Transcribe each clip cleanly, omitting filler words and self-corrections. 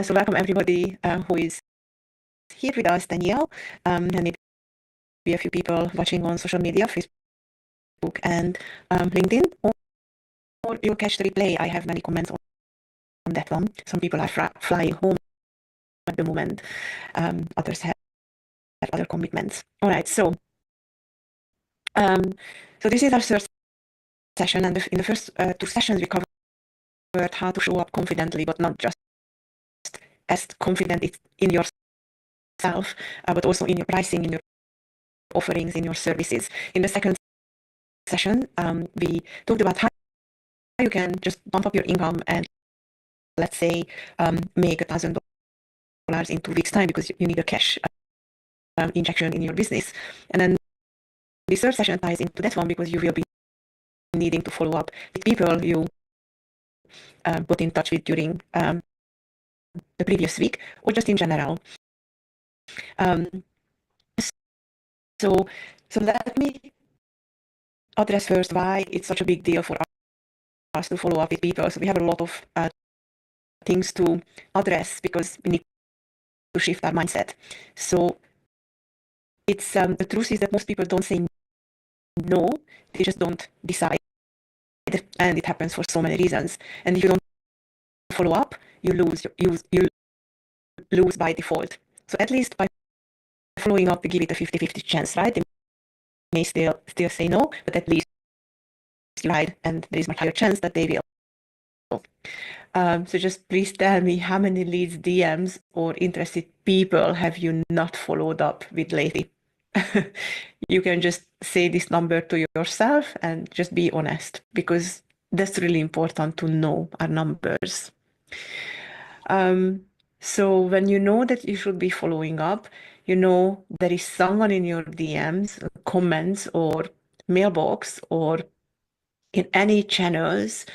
So welcome everybody who is here with us, Danielle, and maybe a few people watching on social media, Facebook and LinkedIn, or you'll catch the replay. I have many comments on that one. Some people are flying home at the moment. Others have other commitments. All right, so this is our third session, and in the first two sessions we covered how to show up confidently, but not just as confident in yourself, but also in your pricing, in your offerings, in your services. In the second session, we talked about how you can just bump up your income and, let's say, make $1,000 in 2 weeks' time because you need a cash injection in your business. And then the third session ties into that one because you will be needing to follow up with people you got in touch with during the previous week or just in general. So let me address first why it's such a big deal for us to follow up with people. So we have a lot of things to address because we need to shift our mindset. So it's the truth is that most people don't say no, they just don't decide, and it happens for so many reasons. And if you don't follow up, you lose by default. So at least by following up, we give it a 50-50 chance, right? They may still say no, but at least you tried, and there is much higher chance that they will. So just please tell me how many leads, DMs, or interested people have you not followed up with lately? You can just say this number to yourself and just be honest, because that's really important to know our numbers. So when you know that you should be following up, you know there is someone in your DMs, comments, or mailbox, or in any channels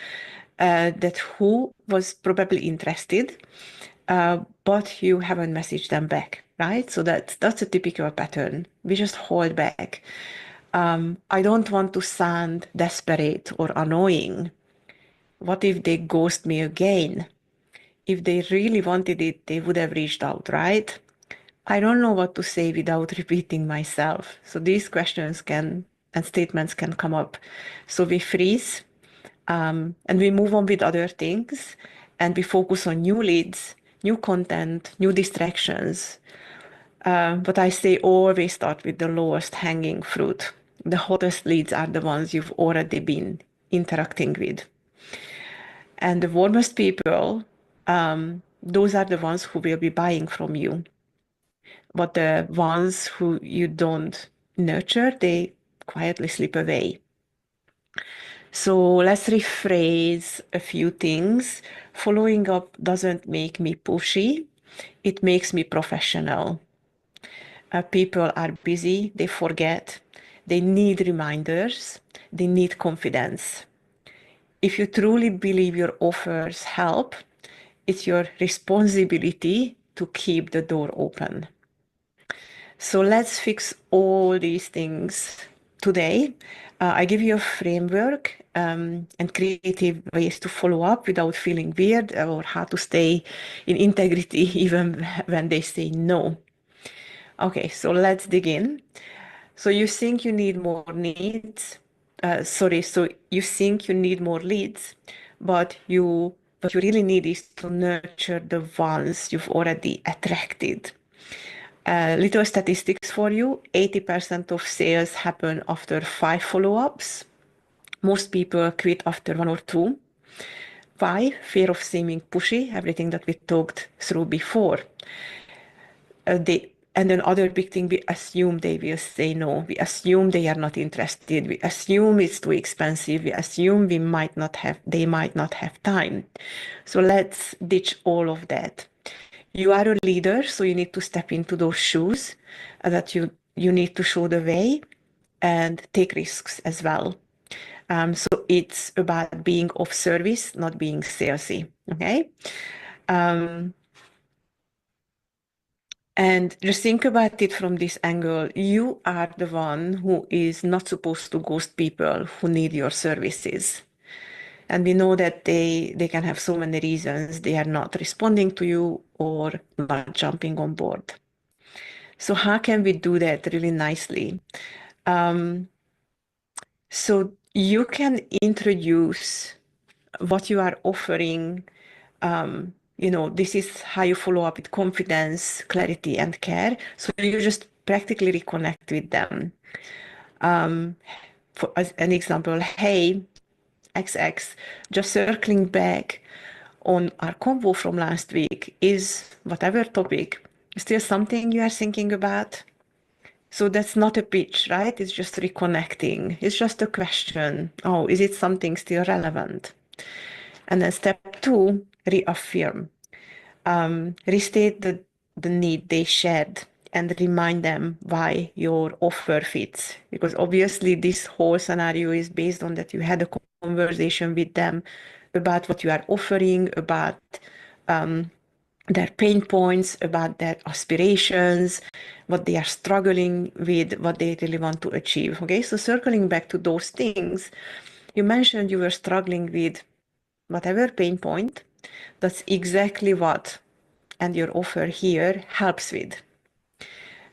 that who was probably interested, but you haven't messaged them back, right? So that's a typical pattern. We just hold back. I don't want to sound desperate or annoying. What if they ghost me again? If they really wanted it, they would have reached out, right? I don't know what to say without repeating myself. So these questions and statements can come up. So we freeze and we move on with other things, and we focus on new leads, new content, new distractions. But I say always start with the lowest hanging fruit. The hottest leads are the ones you've already been interacting with. And the warmest people, those are the ones who will be buying from you. But the ones who you don't nurture, they quietly slip away. So let's rephrase a few things. Following up doesn't make me pushy. It makes me professional. People are busy, they forget, they need reminders, they need confidence. If you truly believe your offers help, it's your responsibility to keep the door open. So let's fix all these things today. I give you a framework and creative ways to follow up without feeling weird, or how to stay in integrity even when they say no. Okay, so let's dig in. So you think you need more needs. So you think you need more leads, but what you really need is to nurture the ones you've already attracted. Little statistics for you: 80% of sales happen after 5 follow-ups. Most people quit after 1 or 2. Why? Fear of seeming pushy, everything that we talked through before. And then other big thing, we assume they will say no. We assume they are not interested. We assume it's too expensive. We assume they might not have time. So let's ditch all of that. You are a leader, so you need to step into those shoes, that you need to show the way and take risks as well. So it's about being of service, not being salesy. Okay. And just think about it from this angle. You are the one who is not supposed to ghost people who need your services. And we know that they can have so many reasons they are not responding to you or not jumping on board. So how can we do that really nicely? Um, so you can introduce what you are offering. This is how you follow up with confidence, clarity, and care. So you just practically reconnect with them. For as an example, hey, XX, just circling back on our convo from last week, is whatever topic still something you are thinking about? So that's not a pitch, right? It's just reconnecting. It's just a question. Oh, is it something still relevant? And then step two, reaffirm. Restate the need they shared and remind them why your offer fits. Because obviously, this whole scenario is based on that you had a conversation with them about what you are offering, about their pain points, about their aspirations, what they are struggling with, what they really want to achieve. Okay, so circling back to those things, you mentioned you were struggling with whatever pain point. That's exactly what and your offer here helps with.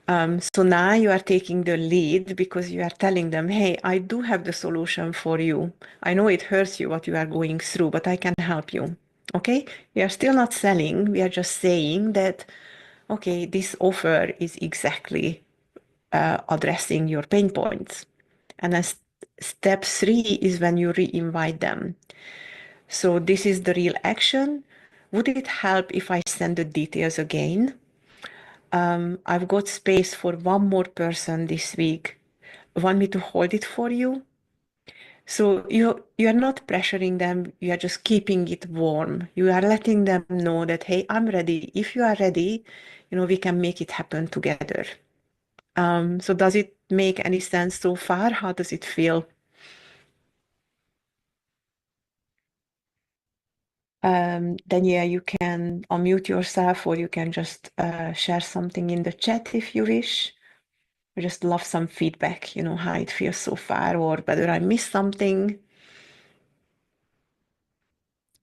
So now you are taking the lead because you are telling them, hey, I do have the solution for you. I know it hurts you what you are going through, but I can help you. Okay? We are still not selling. We are just saying that, okay, this offer is exactly addressing your pain points. And then step three is when you re-invite them. So this is the real action. Would it help if I send the details again? I've got space for one more person this week. Want me to hold it for you? So you are not pressuring them, you are just keeping it warm. You are letting them know that, hey, I'm ready. If you are ready, we can make it happen together. So does it make any sense so far? How does it feel? Then yeah, you can unmute yourself or you can just share something in the chat if you wish. I just love some feedback, how it feels so far or whether I missed something.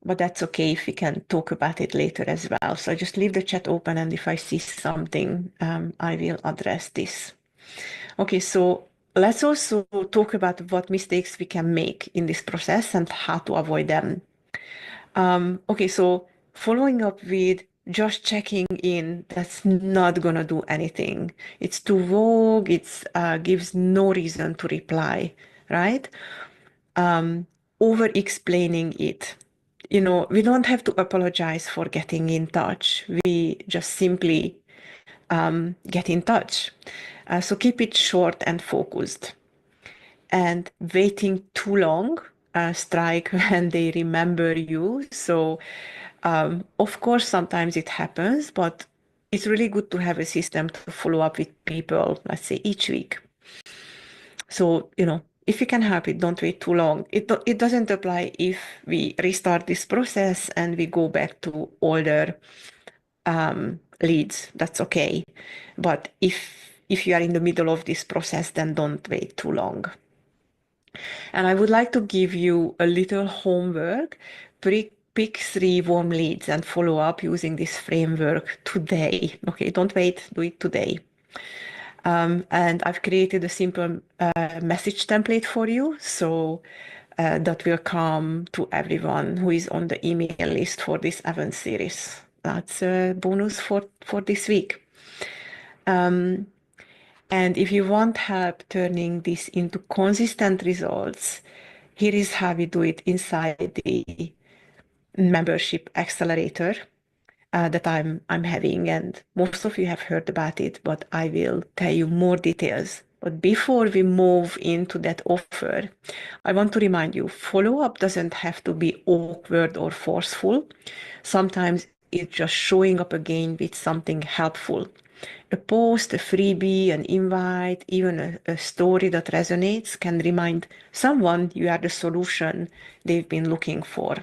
But that's okay if we can talk about it later as well. So I just leave the chat open, and if I see something, I will address this. Okay, so let's also talk about what mistakes we can make in this process and how to avoid them. Okay, so following up with just checking in, that's not gonna do anything. It's too vague, it's gives no reason to reply, right? Over explaining it. We don't have to apologize for getting in touch. We just simply get in touch. So keep it short and focused. And waiting too long strike when they remember you. So, of course, sometimes it happens, but it's really good to have a system to follow up with people, let's say each week. So, if you can help it, don't wait too long. It doesn't apply if we restart this process and we go back to older leads. That's okay. But if you are in the middle of this process, then don't wait too long. And I would like to give you a little homework. Pick three warm leads and follow up using this framework today. Okay, don't wait, do it today. And I've created a simple message template for you. So that will come to everyone who is on the email list for this event series. That's a bonus for this week. And if you want help turning this into consistent results, here is how we do it inside the membership accelerator that I'm having. And most of you have heard about it, but I will tell you more details. But before we move into that offer, I want to remind you, follow-up doesn't have to be awkward or forceful. Sometimes it's just showing up again with something helpful. A post, a freebie, an invite, even a story that resonates can remind someone you are the solution they've been looking for.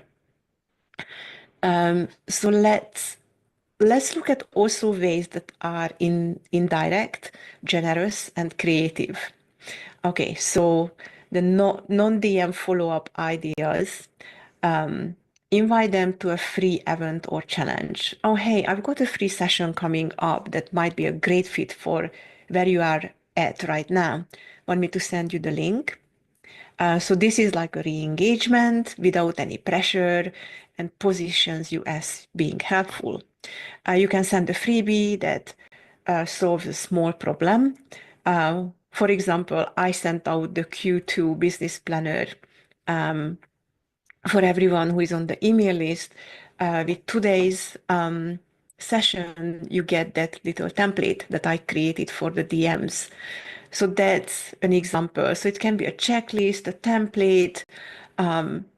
So let's look at also ways that are indirect, generous, and creative. Okay, so the non-DM follow-up ideas. Um, Invite them to a free event or challenge. Oh, hey, I've got a free session coming up that might be a great fit for where you are at right now. Want me to send you the link? So this is like a re-engagement without any pressure and positions you as being helpful. You can send a freebie that solves a small problem. For example, I sent out the Q2 business planner um, for everyone who is on the email list. With today's session, you get that little template that I created for the DMs. So that's an example. So it can be a checklist, a template,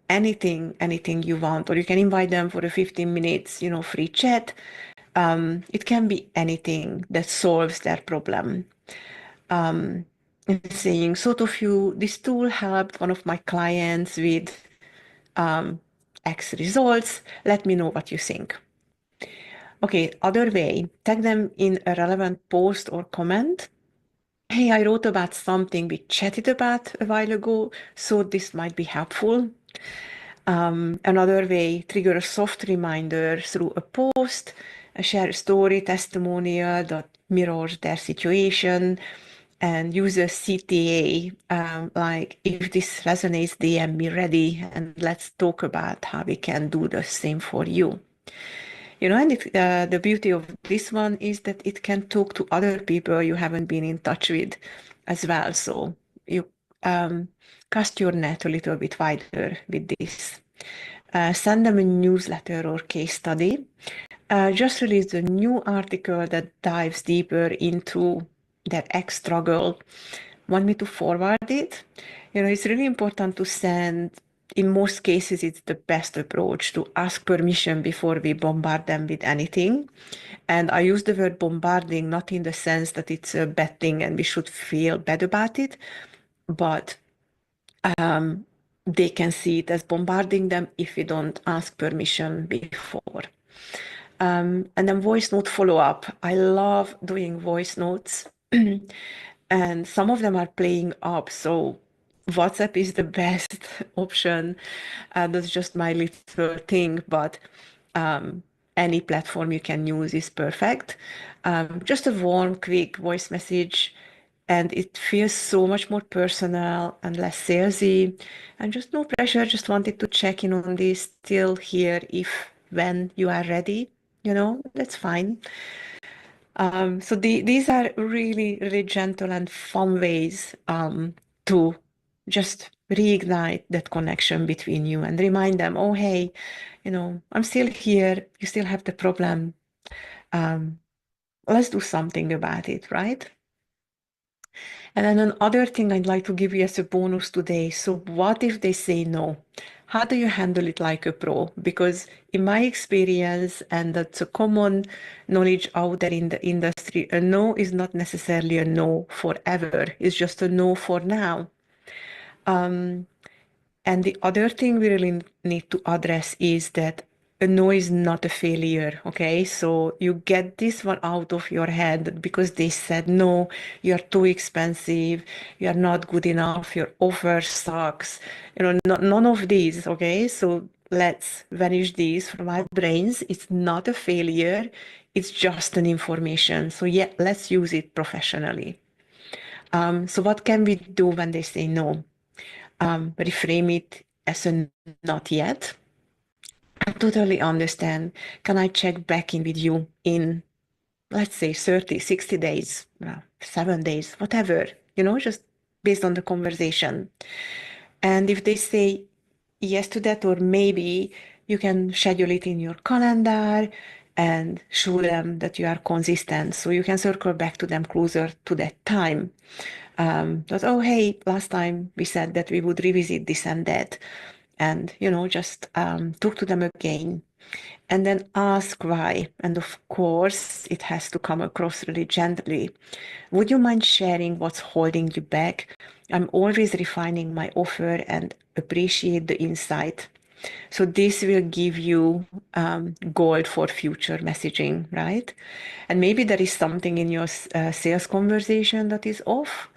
anything you want, or you can invite them for a 15 minutes, free chat. It can be anything that solves their problem. And saying, sort of you, this tool helped one of my clients with X results. Let me know what you think. Okay, other way, tag them in a relevant post or comment. Hey, I wrote about something we chatted about a while ago, so this might be helpful. Another way, trigger a soft reminder through a post, share a story, testimonial that mirrors their situation, and use a CTA, like if this resonates, DM me ready, and let's talk about how we can do the same for you. And the beauty of this one is that it can talk to other people you haven't been in touch with as well. So you um, cast your net a little bit wider with this. Send them a newsletter or case study. Just released a new article that dives deeper into their ex struggle. Want me to forward it? It's really important to send. In most cases, it's the best approach to ask permission before we bombard them with anything. And I use the word bombarding not in the sense that it's a bad thing and we should feel bad about it, but they can see it as bombarding them if we don't ask permission before. And then voice note follow up. I love doing voice notes, and some of them are playing up. So WhatsApp is the best option. That's just my little thing, but any platform you can use is perfect. Just a warm, quick voice message, and it feels so much more personal and less salesy, and just no pressure. Just wanted to check in on this. Still here if when you are ready. That's fine. So these are really, really gentle and fun ways to just reignite that connection between you and remind them, oh, hey, I'm still here. You still have the problem. Um, let's do something about it, right? And then another thing I'd like to give you as a bonus today. So what if they say no? How do you handle it like a pro? Because in my experience, and that's a common knowledge out there in the industry, a no is not necessarily a no forever. It's just a no for now. And the other thing we really need to address is that a no is not a failure, okay? So you get this one out of your head because they said no, you're too expensive, you're not good enough, your offer sucks, none of these, okay? So let's vanish these from our brains. It's not a failure, it's just an information. So yeah, let's use it professionally. So what can we do when they say no? Reframe it as a not yet. I totally understand. Can I check back in with you in, let's say, 30, 60 days, 7 days, whatever, just based on the conversation. And if they say yes to that, or maybe you can schedule it in your calendar and show them that you are consistent. So you can circle back to them closer to that time. That, oh, hey, last time we said that we would revisit this and that. And, just talk to them again and then ask why. And of course, it has to come across really gently. Would you mind sharing what's holding you back? I'm always refining my offer and appreciate the insight. So this will give you gold for future messaging, right? And maybe there is something in your sales conversation that is off.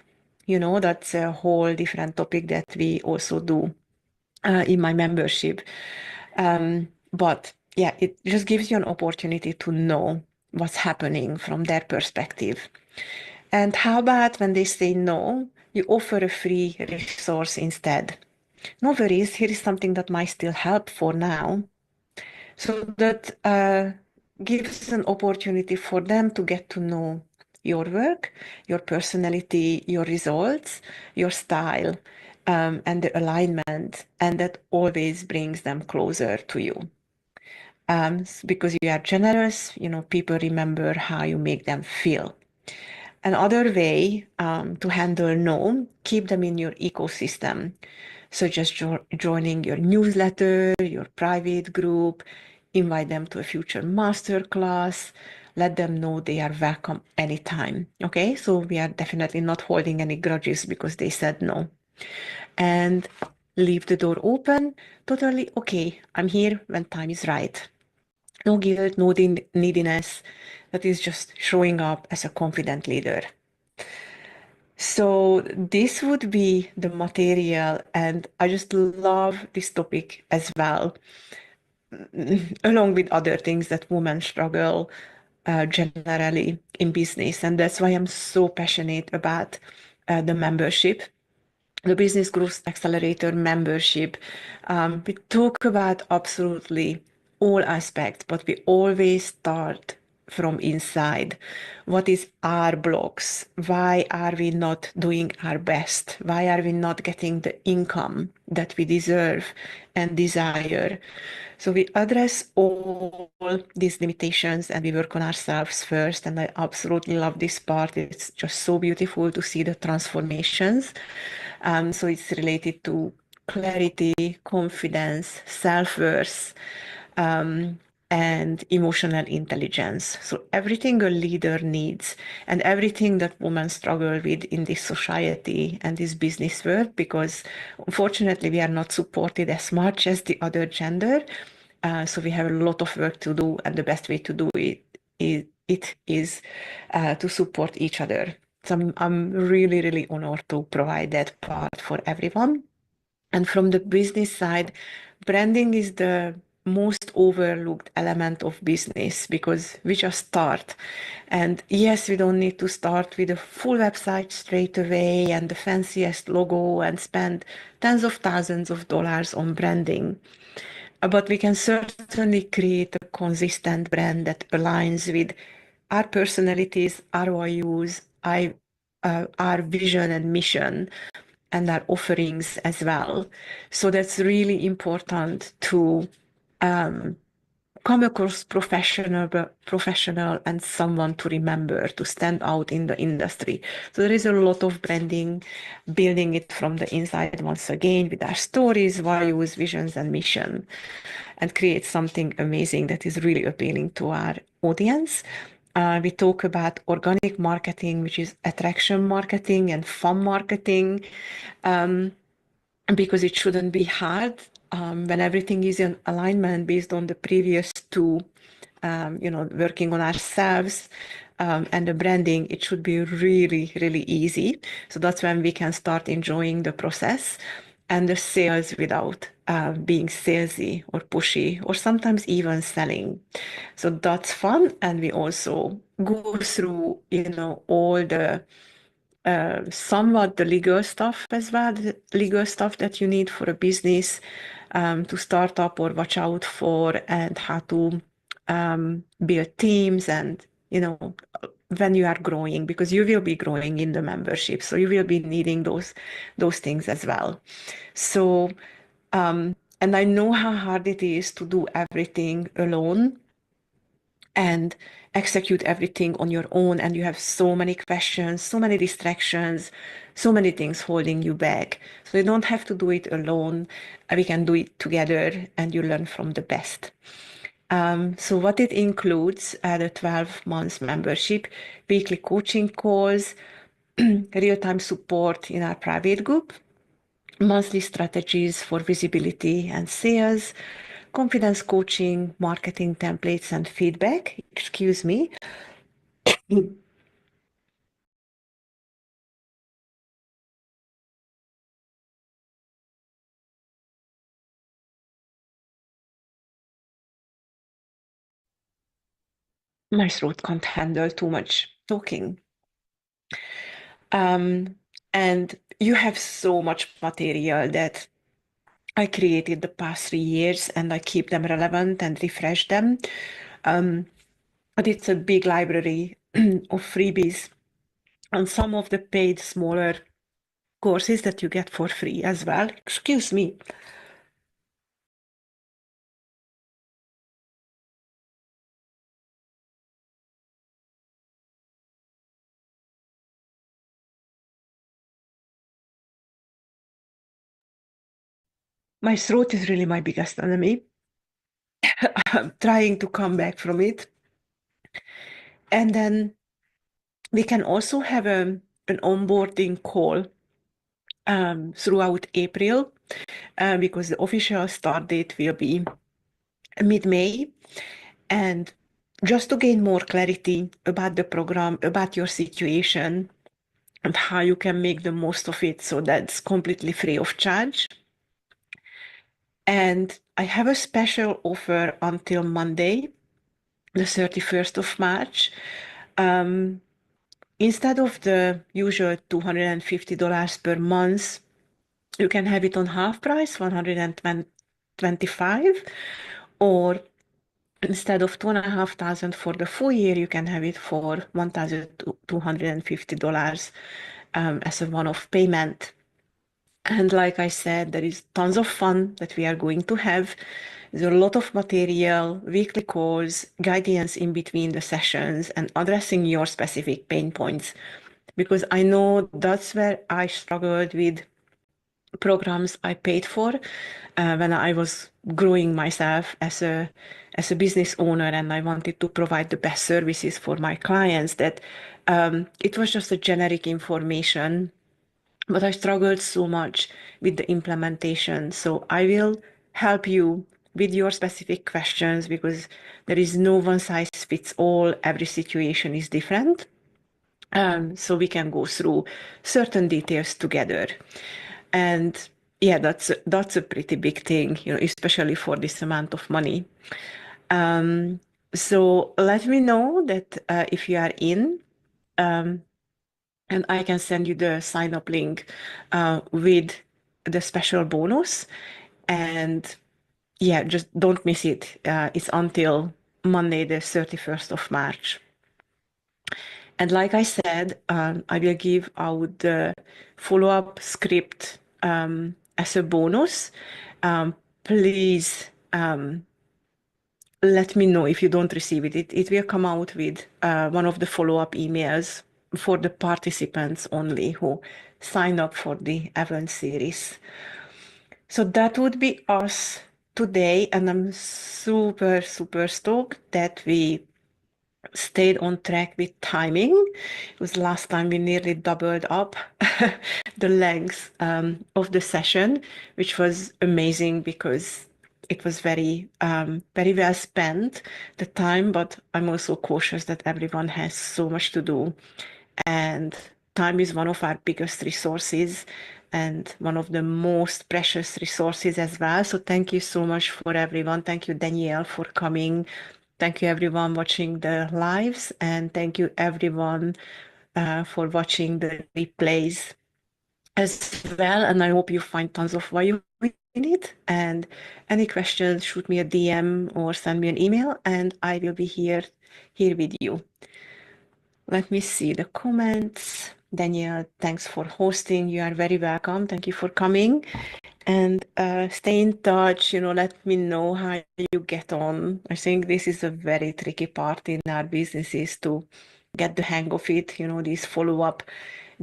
That's a whole different topic that we also do in my membership. But yeah, it just gives you an opportunity to know what's happening from their perspective. And how about when they say no, you offer a free resource instead? No worries, here is something that might still help for now. So that gives an opportunity for them to get to know your work, your personality, your results, your style, and the alignment. And that always brings them closer to you. Because you are generous, people remember how you make them feel. Another way to handle no, keep them in your ecosystem. So just joining your newsletter, your private group, invite them to a future master class, let them know they are welcome anytime. Okay, so we are definitely not holding any grudges because they said no. And leave the door open. Totally okay. I'm here when time is right. No guilt, no neediness. That is just showing up as a confident leader. So this would be the material, and I just love this topic as well, along with other things that women struggle generally in business. And that's why I'm so passionate about the membership, the Business Growth Accelerator membership. We talk about absolutely all aspects, but we always start from inside. What is our blocks? Why are we not doing our best? Why are we not getting the income that we deserve and desire? So we address all these limitations and we work on ourselves first. And I absolutely love this part. It's just so beautiful to see the transformations. So it's related to clarity, confidence, self-worth, um, and emotional intelligence. So everything a leader needs and everything that women struggle with in this society and this business world, because unfortunately we are not supported as much as the other gender. So we have a lot of work to do, and the best way to do it is to support each other. So I'm really, really honored to provide that part for everyone. And from the business side, branding is the most overlooked element of business because we just start. And yes, we don't need to start with a full website straight away and the fanciest logo and spend tens of thousands of dollars on branding. But we can certainly create a consistent brand that aligns with our personalities, our values, our vision and mission, and our offerings as well. So that's really important to come across professional and someone to remember, to stand out in the industry. So there is a lot of branding, building it from the inside once again with our stories, values, visions, and mission, and create something amazing that is really appealing to our audience. We talk about organic marketing, which is attraction marketing and fun marketing, because it shouldn't be hard when everything is in alignment based on the previous two, working on ourselves and the branding. It should be really, really easy. So that's when we can start enjoying the process and the sales without being salesy or pushy or sometimes even selling. So that's fun. And we also go through, all the somewhat the legal stuff as well, the legal stuff that you need for a business to start up or watch out for, and how to build teams and, when you are growing, because you will be growing in the membership. So you will be needing those things as well. So, and I know how hard it is to do everything alone and execute everything on your own, and you have so many questions, so many distractions, so many things holding you back. So you don't have to do it alone. We can do it together and you learn from the best. So what it includes, the 12 months membership, weekly coaching calls, real-time support in our private group, monthly strategies for visibility and sales, confidence coaching, marketing templates and feedback. Excuse me. my throat can't handle too much talking. Um, and you have so much material that I created the past 3 years, and I keep them relevant and refresh them. Um, but it's a big library of freebies and some of the paid smaller courses that you get for free as well. Excuse me. My throat is really my biggest enemy. I'm trying to come back from it. And then we can also have an onboarding call throughout April because the official start date will be mid-May. And just to gain more clarity about the program, about your situation, and how you can make the most of it so that's completely free of charge. And I have a special offer until Monday, the 31st of March. Um, Instead of the usual $250 per month, you can have it on half price, 125, or instead of 2,500 for the full year, you can have it for $1,250 as a one-off payment. And like I said, there is tons of fun that we are going to have. There's a lot of material, weekly calls, guidance in between the sessions, and addressing your specific pain points. Because I know that's where I struggled with programs I paid for when I was growing myself as a business owner, and I wanted to provide the best services for my clients. That it was just a generic information, but I struggled so much with the implementation. So I will help you with your specific questions because there is no one size fits all. Every situation is different. So we can go through certain details together. And yeah, that's a pretty big thing, especially for this amount of money. Um, so let me know that if you are in, um, and I can send you the sign up link with the special bonus. And yeah, just don't miss it. It's until Monday, the 31st of March. And like I said, I will give out the follow-up script as a bonus. Please let me know if you don't receive it. It will come out with one of the follow-up emails for the participants only who sign up for the event series. So that would be us today, and I'm super, super stoked that we stayed on track with timing. It was last time we nearly doubled up the length of the session, which was amazing because it was very well spent, the time, but I'm also cautious that everyone has so much to do. And time is one of our biggest resources and one of the most precious resources as well. So thank you so much for everyone. Thank you, Danielle, for coming. Thank you, everyone watching the lives, and thank you, everyone, for watching the replays as well. And I hope you find tons of value in it. And any questions, shoot me a DM or send me an email, and I will be here with you. Let me see the comments. Danielle, thanks for hosting. You are very welcome. Thank you for coming. And stay in touch, let me know how you get on. I think this is a very tricky part in our businesses to get the hang of it, these follow-up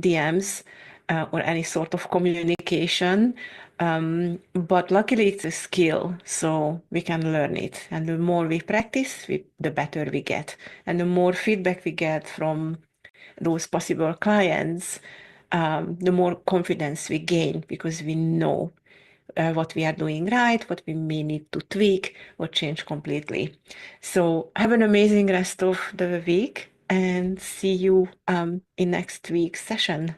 DMs or any sort of communication. But luckily it's a skill, so we can learn it. And the more we practice, the better we get. And the more feedback we get from those possible clients, the more confidence we gain because we know what we are doing right, what we may need to tweak or change completely. So have an amazing rest of the week and see you in next week's session.